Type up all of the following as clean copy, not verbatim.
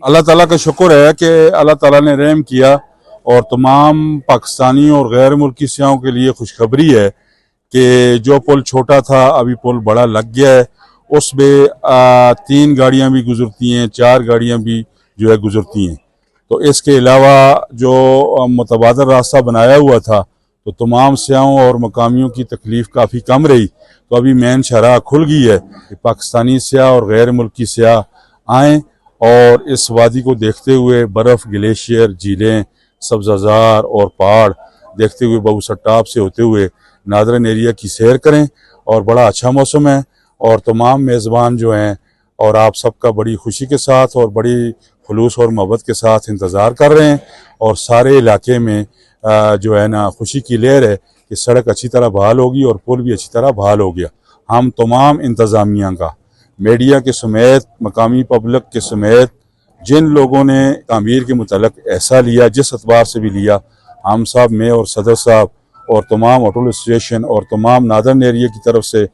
अल्लाह ताला का शुक्र है कि अल्लाह ताला ने रहम किया और तमाम पाकिस्तानी और गैर मुल्की सियाहों के लिए खुशखबरी है कि जो पुल छोटा था अभी पुल बड़ा लग गया है। उसमें 3 गाड़ियां भी गुजरती हैं, 4 गाड़ियां भी जो है गुजरती हैं। तो इसके अलावा जो मुतबादल रास्ता बनाया हुआ था तो तमाम सियाहों और मकामियों की तकलीफ काफ़ी कम रही। तो अभी मेन शरह खुल गई है कि पाकिस्तानी सियाह और गैर मुल्की सियाह आएँ और इस वादी को देखते हुए बर्फ़, ग्लेशियर, झीलें, सब्ज़ार और पहाड़ देखते हुए बबू सट्टाप से होते हुए नादरन एरिया की सैर करें। और बड़ा अच्छा मौसम है और तमाम मेज़बान जो हैं और आप सबका बड़ी खुशी के साथ और बड़ी खुलूस और मोहब्बत के साथ इंतज़ार कर रहे हैं। और सारे इलाके में जो है ना खुशी की लहर है कि सड़क अच्छी तरह बहाल होगी और पुल भी अच्छी तरह बहाल हो गया। हम तमाम इंतज़ामिया का, मीडिया के समेत, मकामी पब्लिक के समेत जिन लोगों ने तामीर के मुतल्लिक़ ऐसा लिया, जिस एतबार से भी लिया, हम साहब, मैं और सदर साहब और तमाम ऑटो एसोसिएशन और तमाम नादरन एरिया की तरफ से,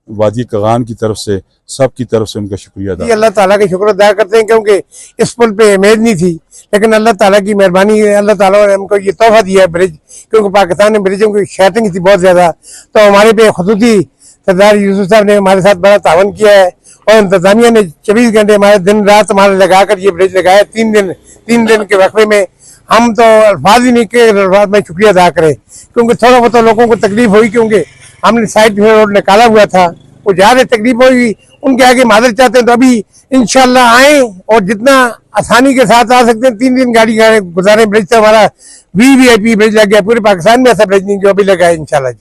वादी कगान की तरफ से, सब की तरफ से उनका शुक्रिया अदा। अल्लाह ताला का शुक्र अदा करते हैं क्योंकि इस पुल पे इमेज नहीं थी, लेकिन अल्लाह ताला की मेहरबानी है। अल्लाह ताला ने हमको ये तोहफा दिया है ब्रिज, क्योंकि पाकिस्तान में ब्रिजों की शैटिंग थी बहुत ज़्यादा। तो हमारे पे खुसूसी सरदार यूसुफ साहब ने हमारे साथ बड़ा तावन किया है और इंतजामिया ने 24 घंटे हमारे दिन रात हमारे लगाकर ये ब्रिज लगाया। 3 दिन के वक्फे में हम तो अल्फाज ही नहीं के अल्फाज में शुक्रिया अदा करें, क्योंकि थोड़ा बहुत लोगों को तकलीफ हुई, क्योंकि हमने साइड रोड निकाला हुआ था, वो ज़्यादा तकलीफ हुई। उनके आगे मादर चाहते हैं तो अभी इंशाल्लाह आए और जितना आसानी के साथ आ सकते हैं 3 दिन गाड़ी गुजारे। ब्रिज से हमारा VIP ब्रिज लग गया, पूरे पाकिस्तान में ऐसा ब्रिज नहीं जो अभी लगा है इंशाल्लाह।